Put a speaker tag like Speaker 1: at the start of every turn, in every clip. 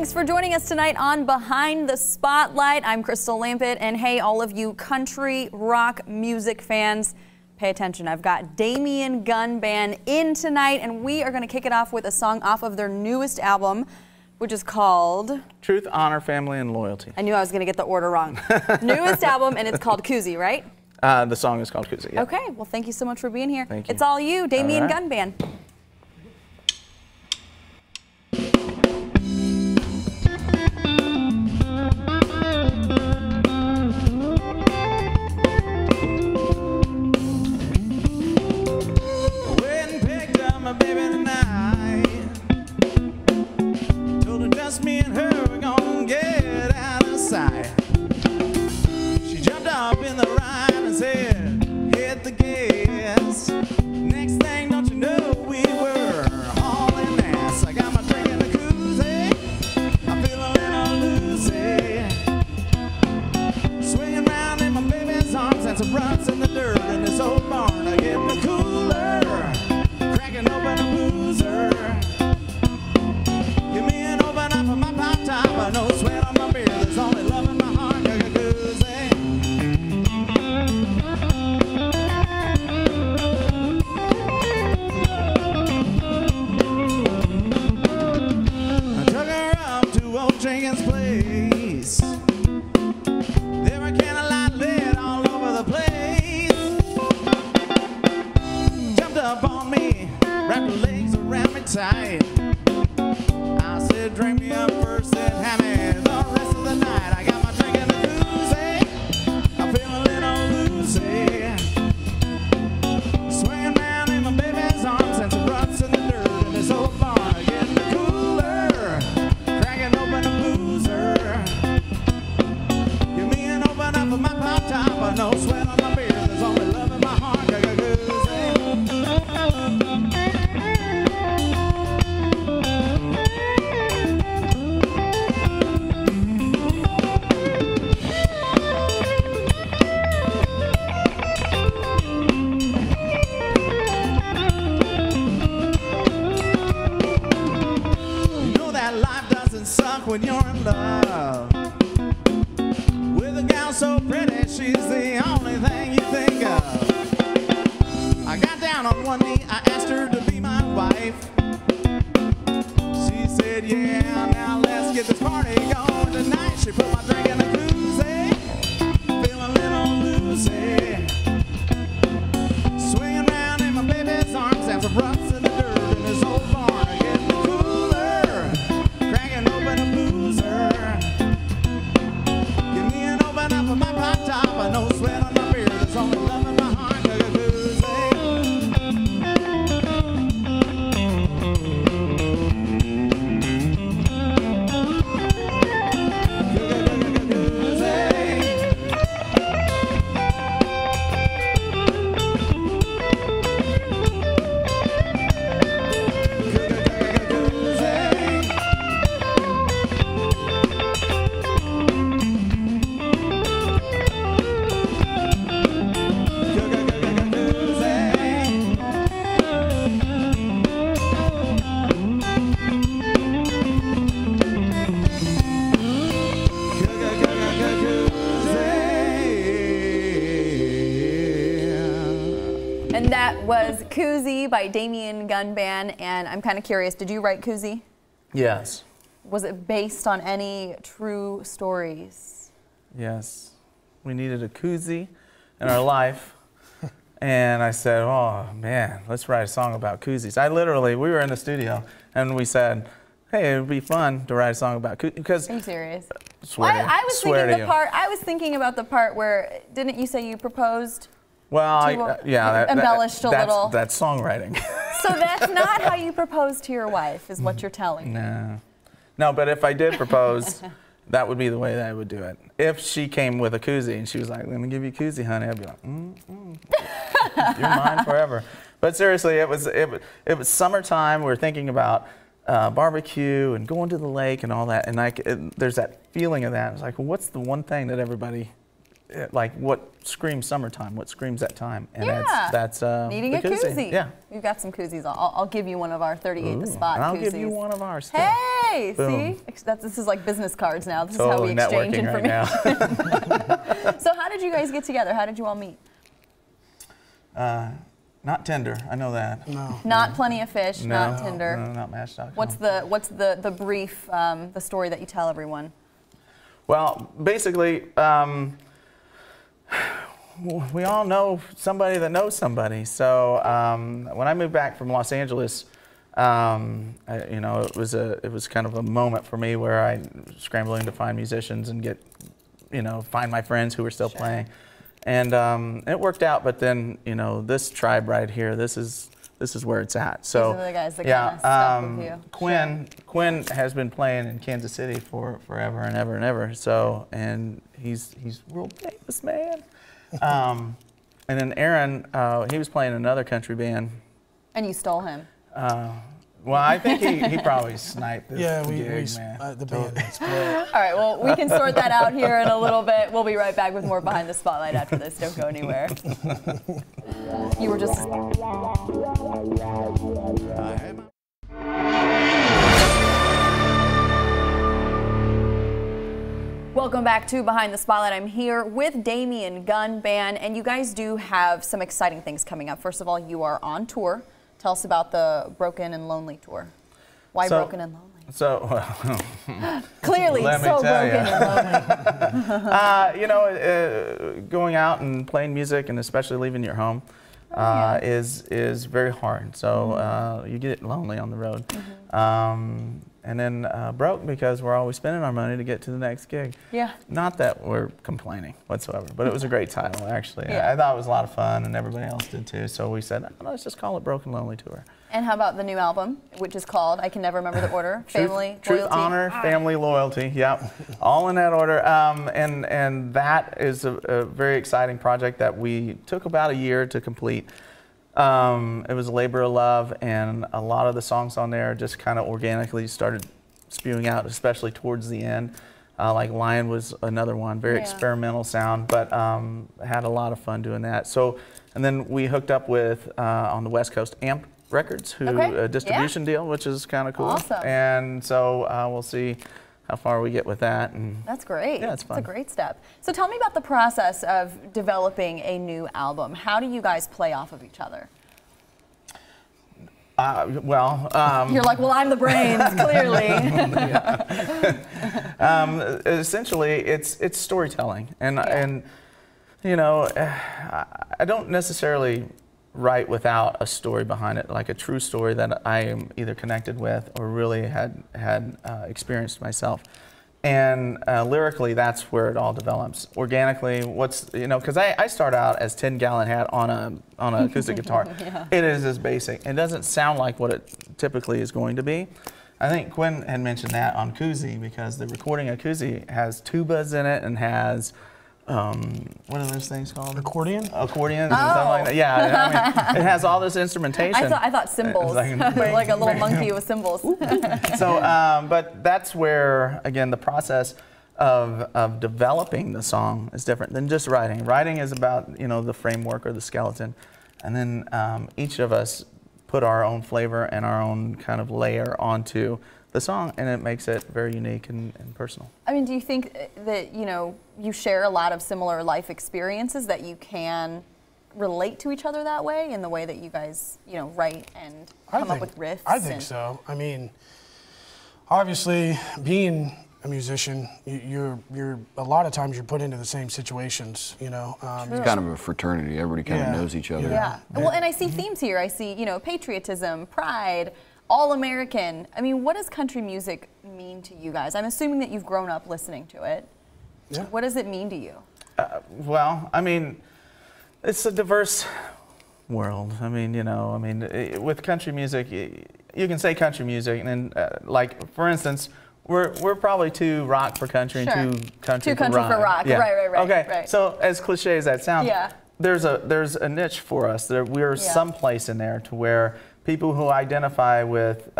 Speaker 1: Thanks for joining us tonight on Behind the Spotlight. I'm Crystal Lampett, and hey, all of you country rock music fans, pay attention. I've got Damien Gunn Band in tonight, and we are going to kick it off with a song off of their newest album, which is called
Speaker 2: Truth, Honor, Family, and Loyalty.
Speaker 1: I knew I was going to get the order wrong. Newest album, and it's called Koozie, right?
Speaker 2: The song is called Koozie. Yeah.
Speaker 1: Okay, well, thank you so much for being here.
Speaker 2: Thank you.
Speaker 1: It's all you, Damien
Speaker 2: All right.
Speaker 1: Gunn Band.
Speaker 3: Me and her were gonna get out of sight. She jumped up in the ride and said, hit the gas. Next thing, don't you know, we were hauling ass. I got my drink in the koozie, I feel a little loosey. Swinging round in my baby's arms and some ruts in the dirt in this old barn. I get the cooler, cracking open a boozer. No sweat on my beard, there's only love in my heart, koozie. I took her up to old Jenkins' place. There were candlelight lit all over the place. Jumped up on me, wrapped her legs around me tight. I said, drink me up first, then have me the rest of the night. I got my drink in the koozie, I feel a little loosey. Swinging round in my baby's arms and some ruts in the dirt in this old barn. Getting the cooler, cracking open a boozer. Give me an open up of my pop top, but no sweat on my beard. There's only love in my heart, when you're in love with a gal so pretty, she's the only thing you think of. I got down on one knee, I asked her to be my wife. She said, yeah, now let's get this party going tonight. She put my drink in a koozie, feel a little loosey. Swinging around in my baby's arms and some ruts in the dirt in this old barn. Getting the cooler, cracking open a boozer. Give me an open up of my pop top, but no sweat on my beard. There's only love in my heart,
Speaker 1: And that was Koozie by Damien Gunn Band, and I'm kind of curious, did you write Koozie?
Speaker 2: Yes.
Speaker 1: Was it based on any true stories?
Speaker 2: Yes. We needed a koozie in our life. And I said, oh, man, let's write a song about koozies. We were in the studio, and we said, hey, it would be fun to write a song about koozies. Because
Speaker 1: are you serious?
Speaker 2: I
Speaker 1: was thinking about the part where, didn't you say you proposed?
Speaker 2: Well, yeah,
Speaker 1: embellished a little.
Speaker 2: That's songwriting.
Speaker 1: So that's not how you propose to your wife, is what you're telling me.
Speaker 2: No, but if I did propose, that would be the way that I would do it. If she came with a koozie and she was like, let me give you a koozie, honey, I'd be like, you're mine forever. But seriously, it was summertime. We were thinking about barbecue and going to the lake and all that, and there's that feeling of that. It's like, well, what's the one thing that everybody like what screams summertime, what screams that time, and
Speaker 1: Yeah.
Speaker 2: that's
Speaker 1: Needing
Speaker 2: the
Speaker 1: a koozie.
Speaker 2: Yeah.
Speaker 1: We've got some koozies. I'll give you one of our 38 the spot
Speaker 2: and I'll
Speaker 1: koozies.
Speaker 2: give you one of ours. Too.
Speaker 1: Hey,
Speaker 2: Boom.
Speaker 1: see? This is like business cards now. This
Speaker 2: Totally
Speaker 1: is how we exchange
Speaker 2: networking
Speaker 1: information.
Speaker 2: right now.
Speaker 1: So how did you guys get together? How did you all meet?
Speaker 2: Not Tinder, I know that.
Speaker 4: No.
Speaker 1: Not Plenty of Fish,
Speaker 2: No,
Speaker 1: not Tinder.
Speaker 2: No, not Match.com.
Speaker 1: What's the brief, the story that you tell everyone?
Speaker 2: Well, basically, we all know somebody that knows somebody. So when I moved back from Los Angeles, you know, it was kind of a moment for me where I was scrambling to find musicians and get, you know, find my friends who were still playing, and it worked out. But then, you know, this tribe right here, this is where it's at. So
Speaker 1: These are the guys that
Speaker 2: yeah,
Speaker 1: kind of stuck with you.
Speaker 2: Quinn has been playing in Kansas City for forever and ever and ever. So, and he's world famous, man. And then Aaron, he was playing in another country band.
Speaker 1: And you stole him.
Speaker 2: Well, I think he probably sniped this
Speaker 4: we
Speaker 2: man.
Speaker 4: the band split.
Speaker 1: All right, well, we can sort that out here in a little bit. We'll be right back with more Behind the Spotlight after this. Don't go anywhere. You were just... Welcome back to Behind the Spotlight. I'm here with Damien Gunn Band, and you guys do have some exciting things coming up. First of all, you are on tour. Tell us about the Broken and Lonely tour. Why Broken and Lonely?
Speaker 2: So, well,
Speaker 1: clearly so broken and lonely.
Speaker 2: you know, going out and playing music, and especially leaving your home, is very hard. So you get lonely on the road. And then broke because we're always spending our money to get to the next gig.
Speaker 1: Yeah.
Speaker 2: Not that we're complaining whatsoever, but it was a great title, actually.
Speaker 1: Yeah.
Speaker 2: I thought it was a lot of fun, and everybody else did too. So we said, oh, let's just call it Broken Lonely Tour.
Speaker 1: And how about the new album, which is called, I can never remember the order, Family,
Speaker 2: Truth,
Speaker 1: Loyalty.
Speaker 2: Honor, Family, Loyalty, yep. All in that order. And that is a very exciting project that we took about a year to complete. It was a labor of love, and a lot of the songs on there just kind of organically started spewing out, especially towards the end. Like Lion was another one, very experimental sound, but had a lot of fun doing that. So, and then we hooked up with, on the West Coast, Amp Records, who a distribution deal, which is kind of cool.
Speaker 1: Awesome.
Speaker 2: And so we'll see how far we get with that. And
Speaker 1: that's great.
Speaker 2: Yeah, it's fun.
Speaker 1: It's a great step. So tell me about the process of developing a new album. How do you guys play off of each other?
Speaker 2: You're
Speaker 1: like, well, I'm the brains, clearly.
Speaker 2: Essentially, it's storytelling, and you know, I don't necessarily write without a story behind it, like a true story that I am either connected with or really had experienced myself. And lyrically, that's where it all develops. Organically, because I start out as 10-gallon hat on an acoustic guitar. It is as basic. It doesn't sound like what it typically is going to be. I think Quinn had mentioned that on koozie, because the recording of koozie has tubas in it and has what are those things called?
Speaker 4: Accordions
Speaker 2: and stuff like that. Yeah, I mean, it has all this instrumentation.
Speaker 1: I thought cymbals, like a little monkey with cymbals.
Speaker 2: So, but that's where, again, the process of developing the song is different than just writing. Writing is about, you know, the framework or the skeleton, and then each of us put our own flavor and our own kind of layer onto the song, and it makes it very unique and personal. I
Speaker 1: mean, do you think that, you know, you share a lot of similar life experiences, that you can relate to each other that way, in the way that you guys, you know, write and come up with riffs?
Speaker 4: I think so. I mean, obviously, being a musician, you're a lot of times you're put into the same situations, you know.
Speaker 5: It's kind of a fraternity. Everybody kind of knows each other.
Speaker 1: Yeah. Well, and I see themes here. I see, you know, patriotism, pride, all-American. I mean, what does country music mean to you guys? I'm assuming that you've grown up listening to it. Yeah. What does it mean to you?
Speaker 2: Well, I mean, it's a diverse world. I mean, you know, with country music, you can say country music, and then, like, for instance, we're probably too rock for country and too country for rock.
Speaker 1: Yeah. Right.
Speaker 2: Okay.
Speaker 1: Right.
Speaker 2: So as cliche as that sounds, there's a niche for us. We're someplace in there to where people who identify with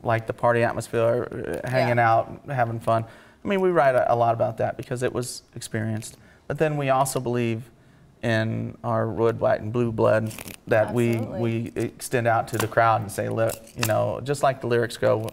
Speaker 2: like the party atmosphere, hanging out, having fun. I mean, we write a lot about that because it was experienced. but then we also believe in our red, white, and blue blood that we extend out to the crowd and say, look, you know, just like the lyrics go,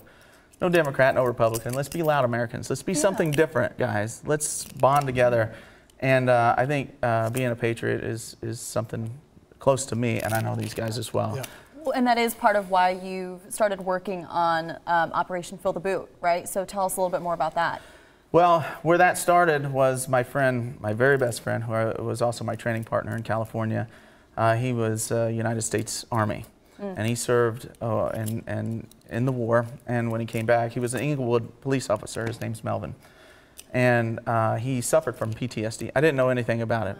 Speaker 2: no Democrat, no Republican. Let's be loud Americans. Let's be something different, guys. Let's bond together. And I think being a patriot is something close to me, and I know these guys as well.
Speaker 4: Yeah.
Speaker 1: Well, and that is part of why you started working on Operation Fill the Boot, right? So tell us a little bit more about that.
Speaker 2: Well, where that started was my friend, my very best friend, who was also my training partner in California. He was United States Army, and he served in the war. And when he came back, he was an Inglewood police officer. His name's Melvin, and he suffered from PTSD. I didn't know anything about it.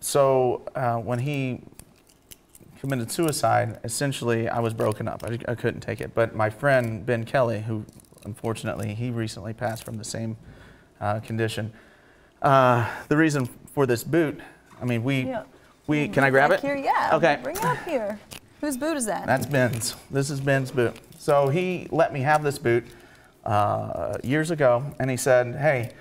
Speaker 2: So when he committed suicide, essentially I was broken up. I couldn't take it. But my friend Ben Kelly, who unfortunately he recently passed from the same condition. The reason for this boot, I mean, can I grab it?
Speaker 1: Here, yeah.
Speaker 2: Okay.
Speaker 1: Bring it up here. Whose boot is that?
Speaker 2: That's Ben's. This is Ben's boot. So he let me have this boot years ago, and he said, hey,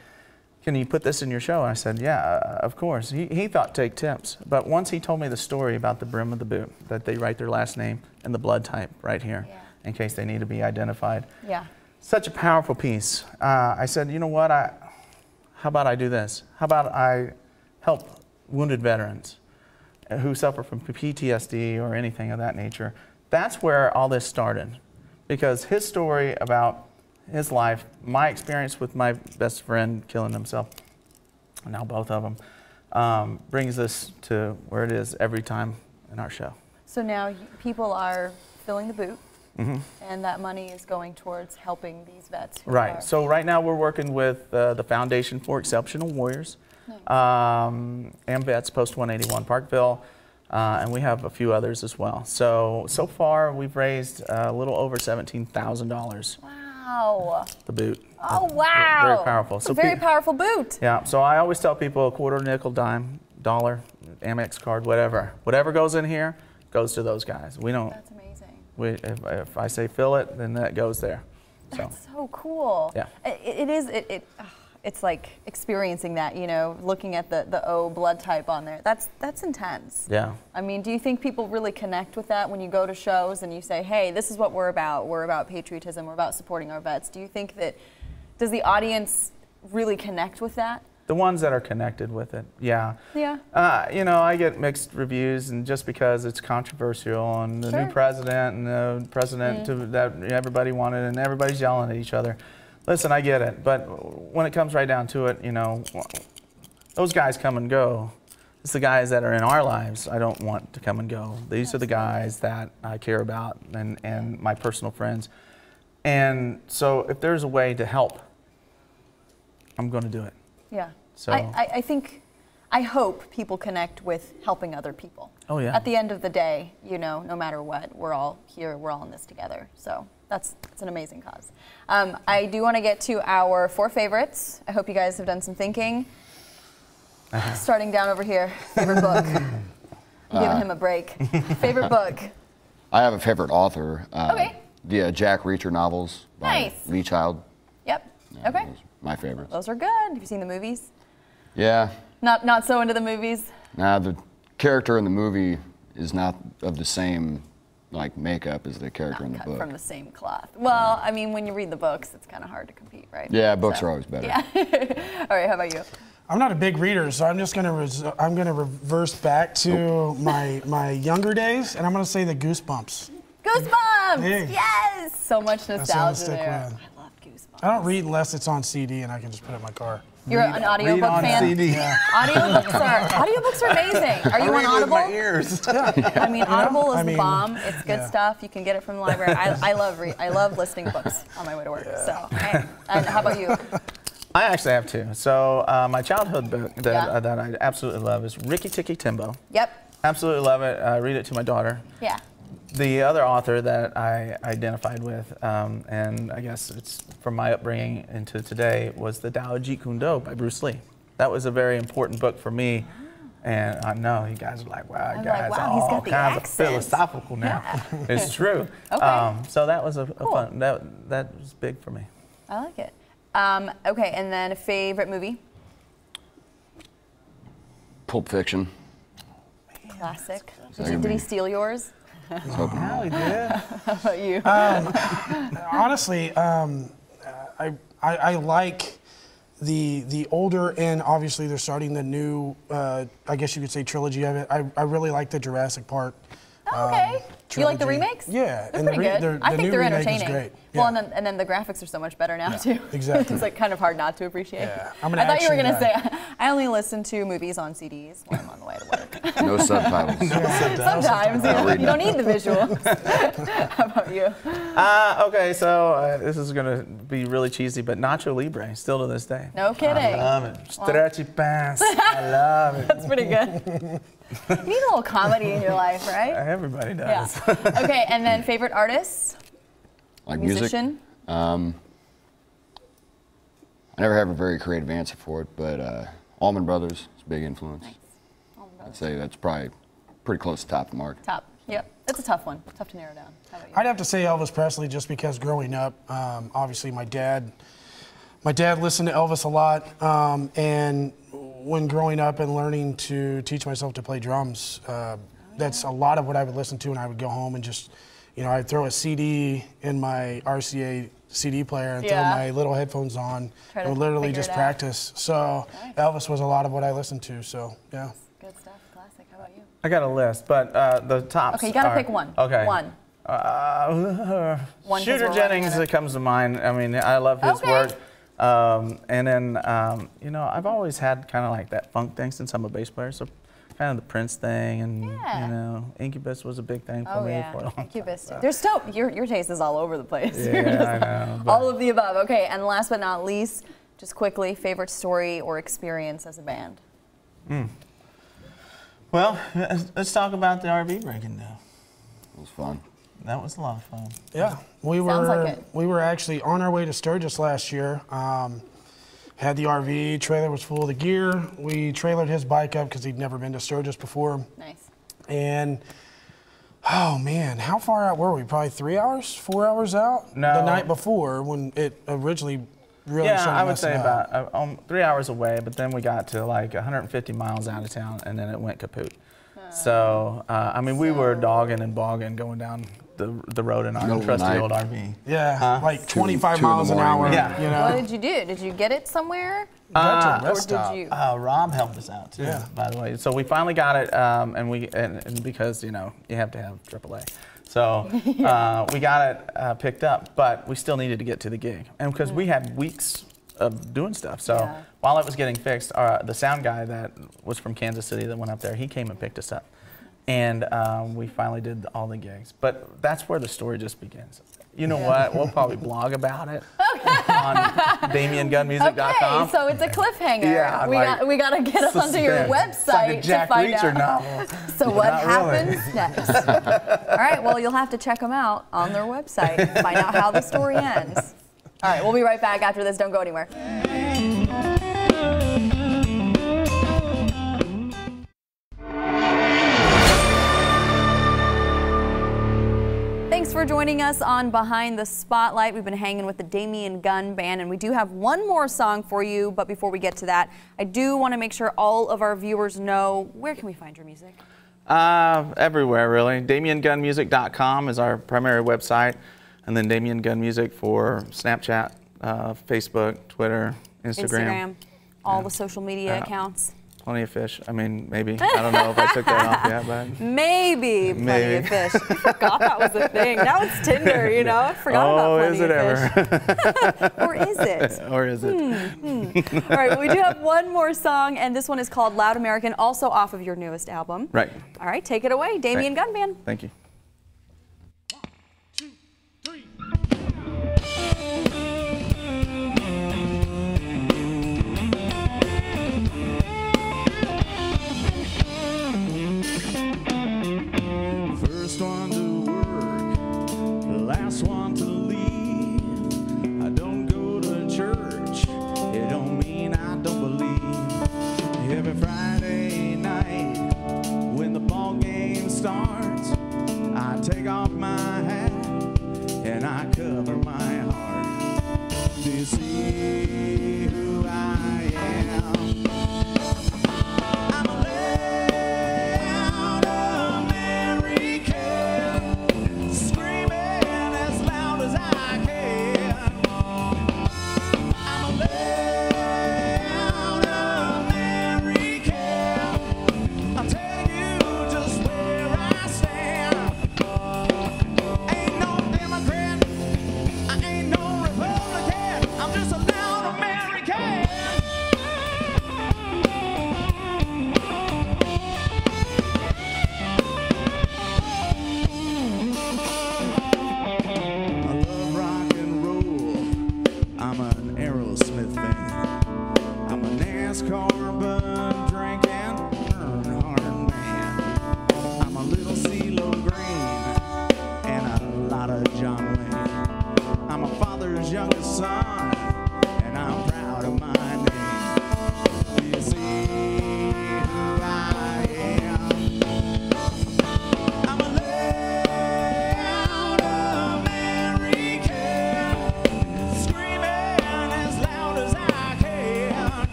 Speaker 2: can you put this in your show? And I said, yeah, of course. He thought take tips. But once he told me the story about the brim of the boot, that they write their last name and the blood type right here in case they need to be identified.
Speaker 1: Yeah.
Speaker 2: Such a powerful piece. I said, you know what? How about I do this? How about I help wounded veterans who suffer from PTSD or anything of that nature? That's where all this started, because his story about his life, my experience with my best friend killing himself, now both of them, brings us to where it is every time in our show.
Speaker 1: So now people are filling the boot. And that money is going towards helping these vets.
Speaker 2: Right. So right now we're working with the Foundation for Exceptional Warriors, and Vets Post 181 Parkville, and we have a few others as well. So far we've raised a little over $17,000.
Speaker 1: Wow.
Speaker 2: The boot.
Speaker 1: Oh wow.
Speaker 2: Very powerful.
Speaker 1: So very powerful boot.
Speaker 2: Yeah. So I always tell people a quarter, nickel, dime, dollar, Amex card, whatever goes in here goes to those guys. We don't.
Speaker 1: That's amazing.
Speaker 2: If I say fill it, then that goes there.
Speaker 1: That's so cool.
Speaker 2: Yeah.
Speaker 1: It's like experiencing that, you know, looking at the O blood type on there. That's intense.
Speaker 2: Yeah.
Speaker 1: I mean, do you think people really connect with that when you go to shows and you say, hey, this is what we're about. We're about patriotism. We're about supporting our vets. Do you think does the audience really connect with that?
Speaker 2: The ones that are connected with it, yeah.
Speaker 1: Yeah.
Speaker 2: You know, I get mixed reviews, and just because it's controversial and the new president and the president that everybody wanted, and everybody's yelling at each other. Listen, I get it, but when it comes right down to it, you know, those guys come and go. It's the guys that are in our lives I don't want to come and go. These are the guys that I care about, and my personal friends. And so if there's a way to help, I'm going to do it.
Speaker 1: Yeah.
Speaker 2: So
Speaker 1: I hope people connect with helping other people.
Speaker 2: Oh yeah.
Speaker 1: At the end of the day, you know, no matter what, we're all here, we're all in this together. So that's an amazing cause. I do want to get to our 4 favorites. I hope you guys have done some thinking. Starting down over here, favorite book. I'm giving him a break. Favorite book.
Speaker 5: I have a favorite author.
Speaker 1: Okay.
Speaker 5: The Jack Reacher novels by Lee Child.
Speaker 1: Yep.
Speaker 5: Yeah,
Speaker 1: okay.
Speaker 5: those are my favorites.
Speaker 1: Those are good. Have you seen the movies?
Speaker 5: Yeah.
Speaker 1: Not so into the movies?
Speaker 5: Nah, the character in the movie is not of the same makeup as the character in the book.
Speaker 1: From the same cloth. Well, I mean, when you read the books, it's kind of hard to compete, right?
Speaker 5: Yeah, books are always better.
Speaker 1: Yeah. All right, how about you?
Speaker 4: I'm not a big reader, so I'm just gonna reverse back to my younger days, and I'm gonna say the Goosebumps.
Speaker 1: Goosebumps!
Speaker 4: Hey.
Speaker 1: Yes! So much nostalgia
Speaker 4: stick
Speaker 1: there.
Speaker 4: with.
Speaker 1: I love Goosebumps.
Speaker 4: I don't read unless it's on CD, and I can just put it in my car.
Speaker 1: You're an audiobook
Speaker 2: on
Speaker 1: fan?
Speaker 2: CD.
Speaker 4: Yeah.
Speaker 1: Audiobooks are amazing. Are you on Audible?
Speaker 2: With my ears.
Speaker 1: I mean, Audible is
Speaker 4: I mean,
Speaker 1: the bomb. It's good stuff. You can get it from the library. I love listening to books on my way to work. So, hey. And how about you?
Speaker 2: I actually have 2. So my childhood book that I absolutely love is Ricky Tikki Timbo.
Speaker 1: Yep.
Speaker 2: Absolutely love it. I read it to my daughter.
Speaker 1: Yeah.
Speaker 2: The other author that I identified with, and I guess it's from my upbringing into today, was The Tao of Jeet Kune Do by Bruce Lee. That was a very important book for me. And I know you guys are like, wow, guys are all kinds of philosophical now. Yeah. It's true.
Speaker 1: Okay.
Speaker 2: So that was a fun, that was big for me.
Speaker 1: I like it. Okay, and then a favorite movie?
Speaker 5: Pulp Fiction.
Speaker 1: Classic.
Speaker 5: Second
Speaker 1: Did he
Speaker 5: me.
Speaker 1: steal yours?
Speaker 2: How he did.
Speaker 1: How about you?
Speaker 4: Honestly, I like the older and obviously they're starting the new, I guess you could say trilogy of it. I really like the Jurassic Park.
Speaker 1: Okay. You like the
Speaker 4: trilogy.
Speaker 1: remakes?
Speaker 4: Yeah.
Speaker 1: They're
Speaker 4: and
Speaker 1: pretty good. I
Speaker 4: the
Speaker 1: think
Speaker 4: new
Speaker 1: they're
Speaker 4: remake is
Speaker 1: entertaining.
Speaker 4: great.
Speaker 1: Well,
Speaker 4: Yeah.
Speaker 1: and then the graphics are so much better now too.
Speaker 4: exactly.
Speaker 1: It's like kind of hard not to appreciate.
Speaker 4: Yeah, I'm an
Speaker 1: I thought you were
Speaker 4: action
Speaker 1: gonna say I only listen to movies on CDs when I'm on the way to work.
Speaker 5: No subtitles.
Speaker 1: Sometimes you don't need the visuals. How about you?
Speaker 2: Okay, so this is gonna be really cheesy, but Nacho Libre, still to this day.
Speaker 1: No kidding.
Speaker 2: I love it. Stretchy pants. I love it.
Speaker 1: That's pretty good. You need a little comedy in your life, right?
Speaker 2: Everybody
Speaker 1: Yeah.
Speaker 2: does.
Speaker 1: Okay, and then favorite artists?
Speaker 5: Like music.
Speaker 1: Musician?
Speaker 5: I never have a very creative answer for it, but Allman Brothers is a big influence.
Speaker 1: Nice.
Speaker 5: I'd say that's probably pretty close to top of the mark.
Speaker 1: Top. Yep. It's a tough one. Tough to narrow down. How about you?
Speaker 4: I'd have to say Elvis Presley just because growing up, obviously my dad listened to Elvis a lot, and when growing up and learning to teach myself to play drums, that's a lot of what I would listen to, and I would go home and just, I'd throw a CD in my RCA CD player and throw
Speaker 1: Yeah.
Speaker 4: my little headphones on
Speaker 1: Try to
Speaker 4: and would literally
Speaker 1: figure
Speaker 4: just
Speaker 1: it out.
Speaker 4: practice. So
Speaker 1: Nice.
Speaker 4: Elvis was a lot of what I listened to, so yeah.
Speaker 1: Good stuff. Classic. How about you?
Speaker 2: I got a list, but the tops.
Speaker 1: Okay, you gotta
Speaker 2: are-
Speaker 1: pick one.
Speaker 2: Okay.
Speaker 1: One. One 'cause
Speaker 2: Shooter
Speaker 1: we're
Speaker 2: Jennings
Speaker 1: running out of-
Speaker 2: comes to mind. I mean, I love his
Speaker 1: Okay.
Speaker 2: work. And then, I've always had kind of like that funk thing since I'm a bass player. So kind of the Prince thing, and
Speaker 1: Yeah.
Speaker 2: Incubus was a big thing for
Speaker 1: Oh
Speaker 2: me
Speaker 1: yeah.
Speaker 2: for a long time.
Speaker 1: Incubus.
Speaker 2: So.
Speaker 1: There's so your taste is all over the place. You're
Speaker 2: Yeah,
Speaker 1: just
Speaker 2: I
Speaker 1: like,
Speaker 2: know. but-
Speaker 1: all of the above. Okay, and last but not least, just quickly, favorite story or experience as a band?
Speaker 2: Well, let's talk about the RV breaking down.
Speaker 5: It was fun.
Speaker 2: That was a lot of fun.
Speaker 4: Yeah, we
Speaker 1: Sounds
Speaker 4: were
Speaker 1: like it.
Speaker 4: we were actually on our way to Sturgis last year. Had the RV, trailer was full of the gear. We trailered his bike up because he'd never been to Sturgis before.
Speaker 1: Nice.
Speaker 4: And oh man, how far out were we? Probably 3 hours, 4 hours out.
Speaker 2: No.
Speaker 4: The night before when it originally really
Speaker 2: Yeah,
Speaker 4: started
Speaker 2: I would
Speaker 4: messing
Speaker 2: say
Speaker 4: up.
Speaker 2: about 3 hours away, but then we got to like 150 miles out of town, and then it went kaput. So, we were dogging and bogging going down the road in our
Speaker 5: Middle of the
Speaker 2: trusty
Speaker 5: night.
Speaker 2: old RV.
Speaker 4: Yeah, like 25
Speaker 5: 2 in the
Speaker 4: miles an
Speaker 5: morning.
Speaker 4: hour.
Speaker 2: Yeah.
Speaker 4: You know.
Speaker 1: What did you do? Did you get it somewhere?
Speaker 4: Got to a
Speaker 1: Or
Speaker 4: rest stop.
Speaker 1: did you?
Speaker 2: Rob helped us out too,
Speaker 4: Yeah.
Speaker 2: by the way. So we finally got it, and because you have to have AAA, so we got it picked up, but we still needed to get to the gig, and because we had weeks of doing stuff. So
Speaker 1: Yeah.
Speaker 2: while it was getting fixed, the sound guy that was from Kansas City that went up there, he came and picked us up, and we finally did all the gigs. But that's where the story just begins. You know what? We'll probably blog about it on DamienGunnMusic.com.
Speaker 1: Okay, so it's a cliffhanger.
Speaker 2: Yeah,
Speaker 1: we gotta get onto your
Speaker 2: Suspense. It's like a
Speaker 1: website
Speaker 2: Jack
Speaker 1: to find
Speaker 2: Reacher
Speaker 1: out.
Speaker 2: novel.
Speaker 1: So what
Speaker 2: Not really.
Speaker 1: happens next? All right, well, you'll have to check them out on their website and find out how the story ends. All right, we'll be right back after this. Don't go anywhere. Thanks for joining us on Behind the Spotlight. We've been hanging with the Damien Gunn Band, and we do have one more song for you. But before we get to that, I do want to make sure all of our viewers know, where can we find your music?
Speaker 2: Everywhere, really. DamienGunnMusic.com is our primary website, and then Damien Gunn Music for Snapchat, Facebook, Twitter, Instagram.
Speaker 1: All the social media accounts.
Speaker 2: Plenty of fish. I mean, maybe. I don't know if I took that off yet, but.
Speaker 1: Maybe Plenty
Speaker 2: Maybe.
Speaker 1: of Fish. I forgot that was a thing. Now it's Tinder, you know? I forgot about Plenty
Speaker 2: is it
Speaker 1: of
Speaker 2: ever?
Speaker 1: Fish. Or is it?
Speaker 2: Or is it?
Speaker 1: All right, well, we do have one more song, and this one is called Loud American, also off of your newest album.
Speaker 2: Right.
Speaker 1: All right, take it away, Damien Gunn Band.
Speaker 2: Thank you.
Speaker 3: First one to work, the last one to leave. I don't go to church, it don't mean I don't believe. Every Friday night, when the ball game starts, I take off my hat and I cover my heart. This is